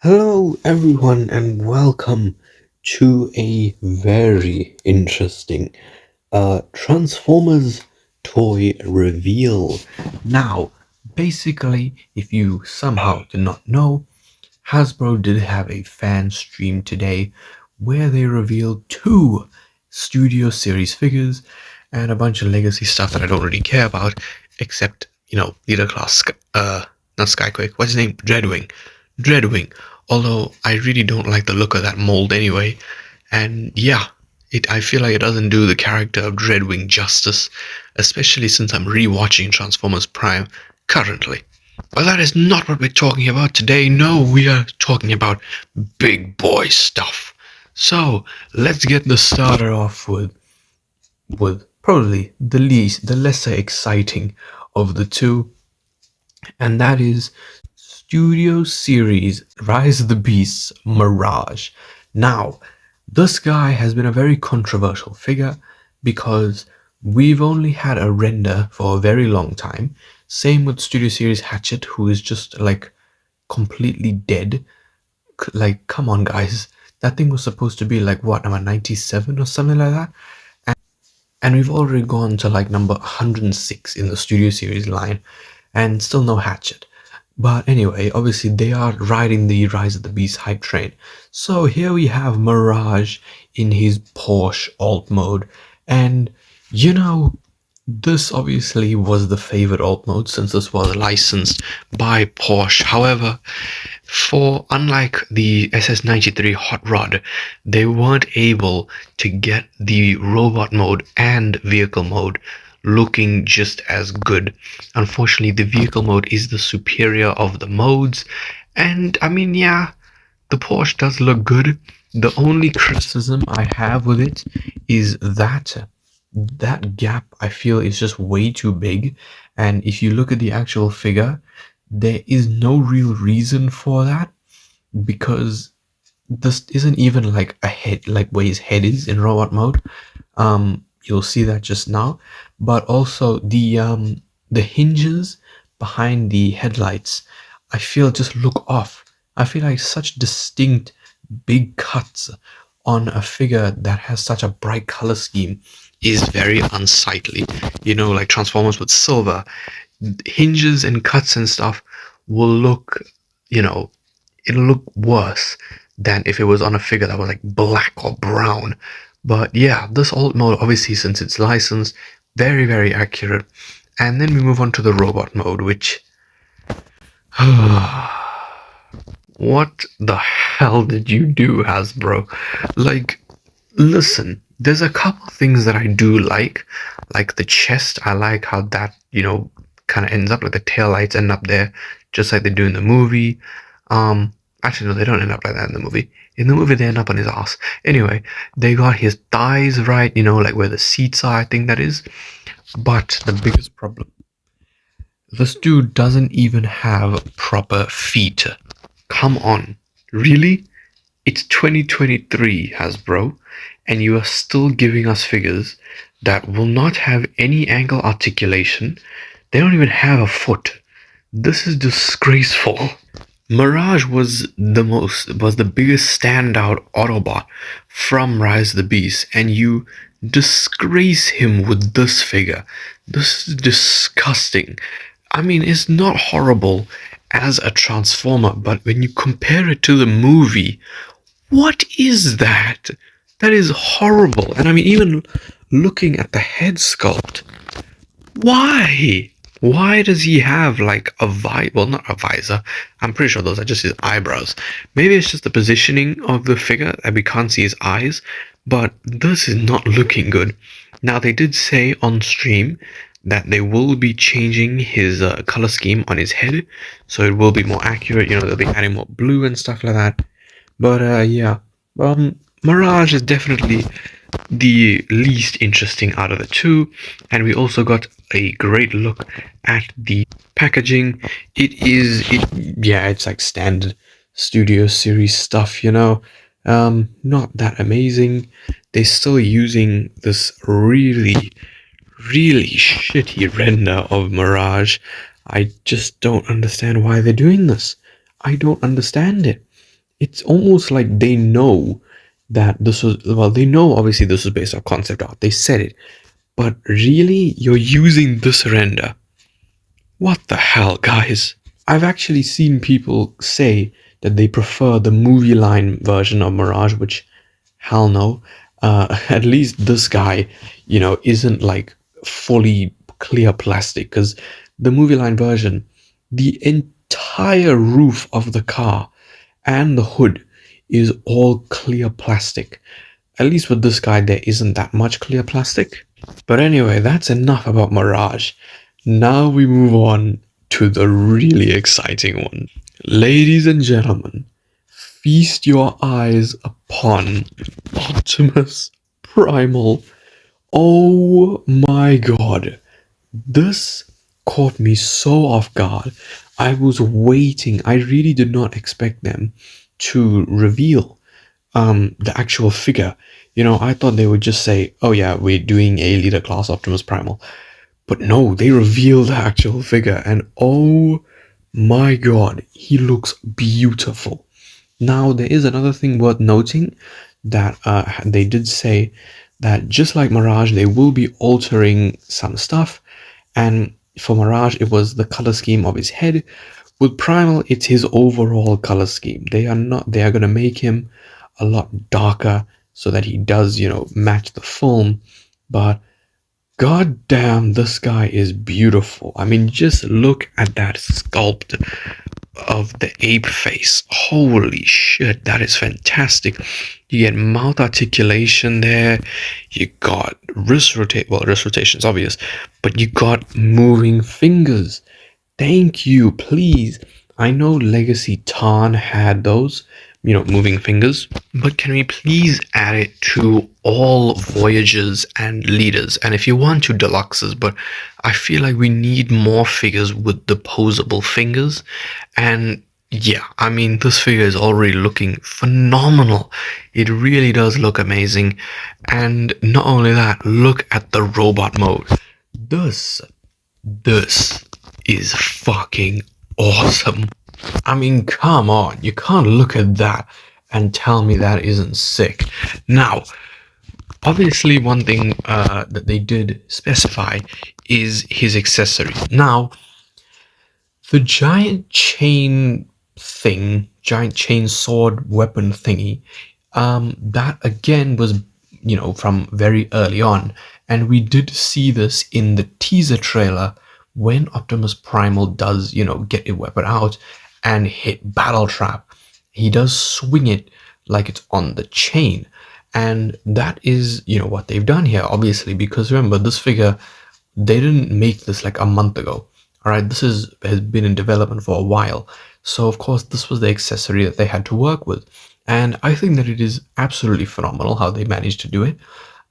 Hello, everyone, and welcome to a very interesting Transformers toy reveal. Now, basically, if you somehow did not know, Hasbro did have a fan stream today where they revealed two Studio Series figures and a bunch of legacy stuff that I don't really care about, except, Leader Class, not Skyquake, what's his name? Dreadwing. Dreadwing. Although I really don't like the look of that mold anyway. And yeah, I feel like it doesn't do the character of Dreadwing justice, especially since I'm rewatching Transformers Prime currently. But that is not what we're talking about today. No, we are talking about big boy stuff. So let's get the starter off with probably the lesser exciting of the two, and that is Studio Series Rise of the Beasts Mirage. Now, this guy has been a very controversial figure because we've only had a render for a very long time. Same with Studio Series Hatchet, who is just like completely dead. Like, come on, guys. That thing was supposed to be like what, number 97 or something like that? And we've already gone to like number 106 in the Studio Series line, and still no Hatchet. But anyway, obviously they are riding the Rise of the Beast hype train. So here we have Mirage in his Porsche alt mode, and this obviously was the favorite alt mode since this was licensed by Porsche. However, for unlike the SS93 Hot Rod, they weren't able to get the robot mode and vehicle mode looking just as good. Unfortunately, the vehicle mode is the superior of the modes, and I mean, yeah, the Porsche does look good. The only criticism I have with it is that gap I feel is just way too big, and if you look at the actual figure, there is no real reason for that because this isn't even like a head, like where his head is in robot mode. You'll see that just now, but also the hinges behind the headlights, I feel just look off. I feel like such distinct big cuts on a figure that has such a bright color scheme is very unsightly. Like Transformers with silver, hinges and cuts and stuff will look, it'll look worse than if it was on a figure that was like black or brown. But yeah, this alt mode, obviously, since it's licensed, very, very accurate. And then we move on to the robot mode, which. What the hell did you do, Hasbro? Like, listen, there's a couple things that I do like the chest. I like how that, kind of ends up, like the tail lights end up there, just like they do in the movie. Actually, no, they don't end up like that in the movie. In the movie, they end up on his ass. Anyway, they got his thighs right, like where the seats are, I think that is. But the biggest problem, this dude doesn't even have proper feet. Come on. Really? It's 2023, Hasbro, and you are still giving us figures that will not have any ankle articulation. They don't even have a foot. This is disgraceful. Mirage was the biggest standout Autobot from Rise of the Beast, and you disgrace him with this figure. This is disgusting. I mean, it's not horrible as a Transformer, but when you compare it to the movie, what is that? That is horrible. And I mean, even looking at the head sculpt, why? Why does he have like well, not a visor. I'm pretty sure those are just his eyebrows. Maybe it's just the positioning of the figure that we can't see his eyes, but this is not looking good. Now, they did say on stream that they will be changing his color scheme on his head, so it will be more accurate. They'll be adding more blue and stuff like that. But yeah, Mirage is definitely the least interesting out of the two, and we also got a great look at the packaging. It's like standard Studio Series stuff, not that amazing. They're still using this really, really shitty render of Mirage. I just don't understand why they're doing this. I don't understand it. It's almost like they know that this was, well, they know obviously this was based on concept art. They said it. But really, you're using this render. What the hell, guys? I've actually seen people say that they prefer the movie line version of Mirage, which, hell no. At least this guy, isn't like fully clear plastic, because the movie line version, the entire roof of the car and the hood is all clear plastic. At least with this guy, there isn't that much clear plastic. But anyway, that's enough about Mirage. Now we move on to the really exciting one. Ladies and gentlemen, feast your eyes upon Optimus Primal. Oh my god. This caught me so off guard. I was waiting. I really did not expect them to reveal the actual figure. I thought they would just say, oh yeah, we're doing a leader class Optimus Primal. But no, they revealed the actual figure, and oh my god, he looks beautiful. Now, there is another thing worth noting that they did say that just like Mirage, they will be altering some stuff. And for Mirage, it was the color scheme of his head. With Primal, it's his overall color scheme. They are going to make him a lot darker so that he does, match the film. But god damn, this guy is beautiful. I mean, just look at that sculpt of the ape face. Holy shit, that is fantastic. You get mouth articulation there. You got wrist rotation is obvious, but you got moving fingers. Thank you, please. I know Legacy Tarn had those, moving fingers, but can we please add it to all Voyagers and Leaders? And if you want to, Deluxes, but I feel like we need more figures with the posable fingers. And yeah, I mean, this figure is already looking phenomenal. It really does look amazing. And not only that, look at the robot mode. This is fucking awesome. I mean, come on, you can't look at that and tell me that isn't sick. Now, obviously, one thing that they did specify is his accessory. Now, the giant chain thing, giant chain sword weapon thingy, that again was, from very early on. And we did see this in the teaser trailer when Optimus Primal does, get a weapon out and hit Battle Trap. He does swing it like it's on the chain. And that is, what they've done here, obviously, because remember, this figure, they didn't make this like a month ago. All right, this has been in development for a while. So, of course, this was the accessory that they had to work with. And I think that it is absolutely phenomenal how they managed to do it.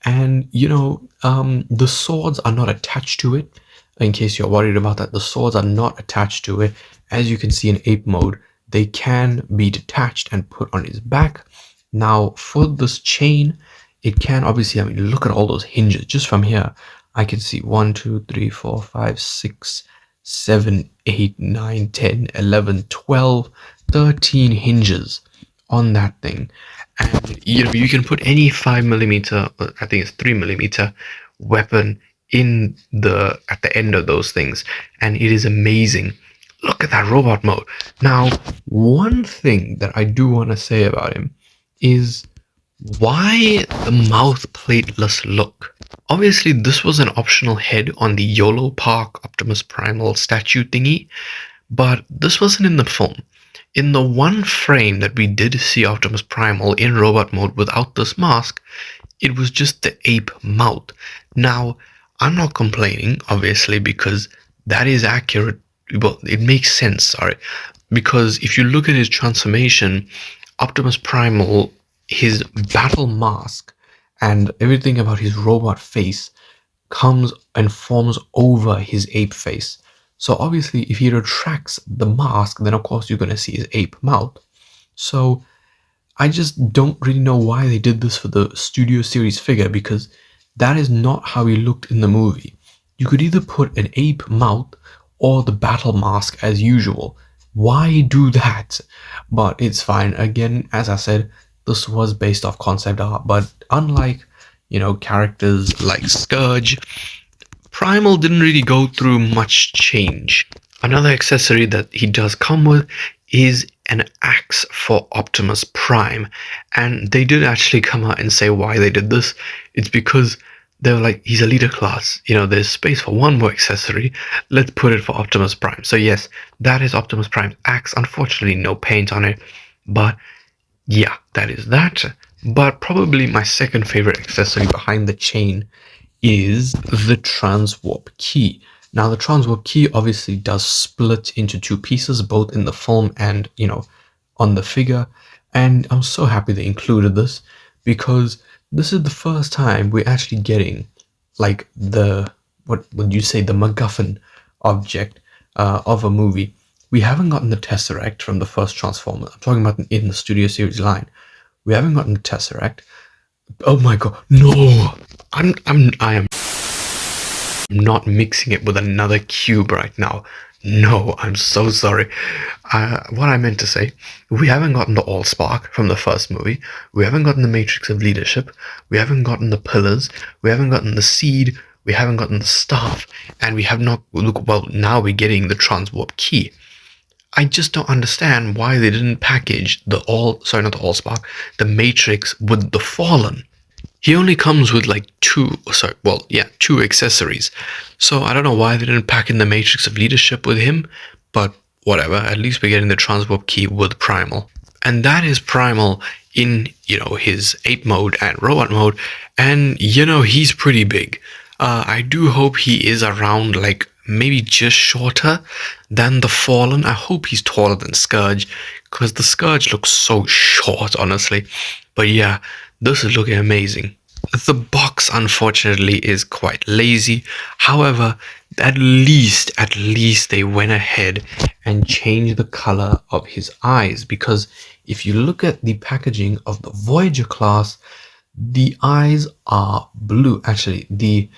And, the swords are not attached to it. In case you're worried about that, the swords are not attached to it. As you can see in ape mode, they can be detached and put on his back. Now, for this chain, it can obviously, I mean, look at all those hinges. Just from here, I can see 1, 2, 3, 4, 5, 6, 7, 8, 9, 10, 11, 12, 13 hinges on that thing. And, you can put any 5mm, I think it's 3mm weapon at the end of those things, and it is amazing. Look at that robot mode. Now, one thing that I do want to say about him is why the mouth plateless look. Obviously, this was an optional head on the YOLO Park Optimus Primal statue thingy, but this wasn't in the film. In the one frame that we did see Optimus Primal in robot mode without this mask, it was just the ape mouth. Now, I'm not complaining, obviously, because that is accurate. Well, it makes sense, sorry. Because if you look at his transformation, Optimus Primal, his battle mask, and everything about his robot face comes and forms over his ape face. So obviously, if he retracts the mask, then of course you're going to see his ape mouth. So I just don't really know why they did this for the Studio Series figure, because that is not how he looked in the movie. You could either put an ape mouth or the battle mask as usual. Why do that? But it's fine. Again, as I said, this was based off concept art, but unlike, characters like Scourge, Primal didn't really go through much change. Another accessory that he does come with is an axe for Optimus Prime. And they did actually come out and say why they did this. It's because they were like, he's a leader class. There's space for one more accessory. Let's put it for Optimus Prime. So yes, that is Optimus Prime's axe. Unfortunately, no paint on it. But yeah, that is that. But probably my second favorite accessory behind the chain is the transwarp key. Now, the transwarp key obviously does split into two pieces, both in the film and, on the figure. And I'm so happy they included this because this is the first time we're actually getting like what would you say, the MacGuffin object of a movie. We haven't gotten the Tesseract from the first Transformer. I'm talking about in the Studio Series line. We haven't gotten the Tesseract. Oh my god, no! I am not mixing it with another cube right now. No, I'm so sorry. What I meant to say, we haven't gotten the Allspark from the first movie. We haven't gotten the Matrix of Leadership. We haven't gotten the Pillars. We haven't gotten the Seed. We haven't gotten the Staff. And we have not, well, now we're getting the Transwarp Key. I just don't understand why they didn't package not the Allspark, the Matrix with the Fallen. He only comes with like two accessories. So I don't know why they didn't pack in the Matrix of Leadership with him, but whatever, at least we're getting the Transwarp Key with Primal. And that is Primal in, his ape mode and robot mode, and he's pretty big. I do hope he is around like maybe just shorter than the Fallen. I hope he's taller than Scourge, because the Scourge looks so short, honestly. But yeah, this is looking amazing. The box, unfortunately, is quite lazy. However, at least they went ahead and changed the color of his eyes, because if you look at the packaging of the Voyager class, the eyes are blue. Actually, the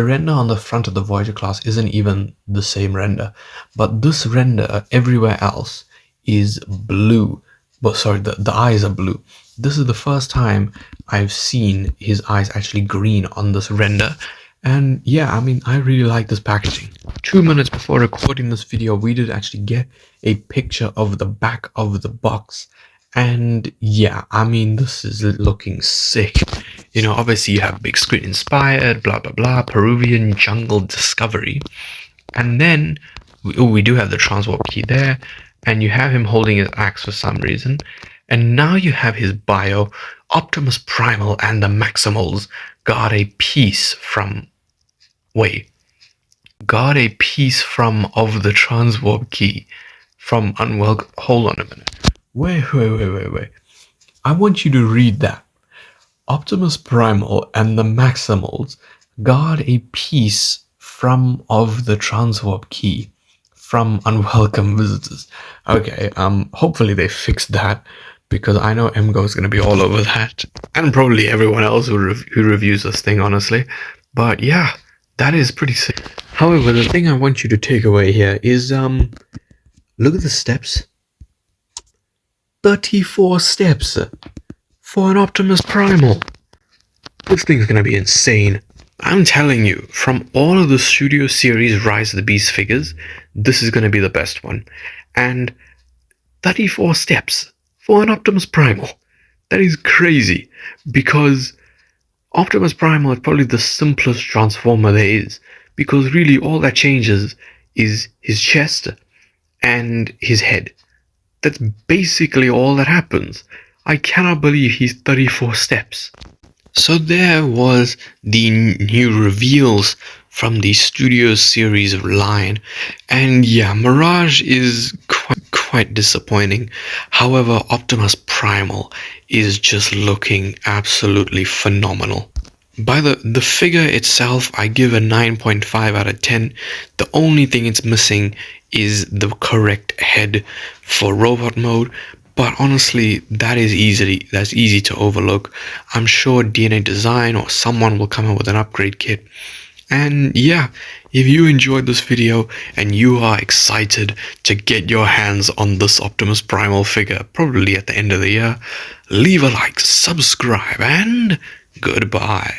render on the front of the Voyager class isn't even the same render, but this render everywhere else is blue. But sorry, the eyes are blue. This is the first time I've seen his eyes actually green on this render. And yeah, I mean, I really like this packaging. 2 minutes before recording this video, we did actually get a picture of the back of the box. And yeah, I mean, this is looking sick. Obviously you have big screen inspired, blah, blah, blah, Peruvian jungle discovery. And then we do have the Transwarp Key there. And you have him holding his axe for some reason. And now you have his bio. Optimus Primal and the Maximals got a piece from... Got a piece from of the Transwarp Key from Unwelcome... Hold on a minute. Wait. I want you to read that. Optimus Primal and the Maximals got a piece from of the Transwarp Key from Unwelcome Visitors. Okay, hopefully they fixed that, because I know MGO is going to be all over that, and probably everyone else who reviews this thing, honestly. But yeah, that is pretty sick. However, the thing I want you to take away here is, look at the steps. 34 steps for an Optimus Primal. This thing's going to be insane. I'm telling you, from all of the Studio Series Rise of the Beast figures, this is going to be the best one. And 34 steps for an Optimus Primal. That is crazy, because Optimus Primal is probably the simplest Transformer there is, because really all that changes is his chest and his head. That's basically all that happens. I cannot believe he's 34 steps. So there was the new reveals from the Studio Series line, and yeah, Mirage is quite disappointing. However, Optimus Primal is just looking absolutely phenomenal. By the figure itself, I give a 9.5 out of 10. The only thing it's missing is the correct head for robot mode. But honestly, that's easy to overlook. I'm sure DNA Design or someone will come up with an upgrade kit, And yeah, if you enjoyed this video and you are excited to get your hands on this Optimus Primal figure, probably at the end of the year, leave a like, subscribe, and goodbye.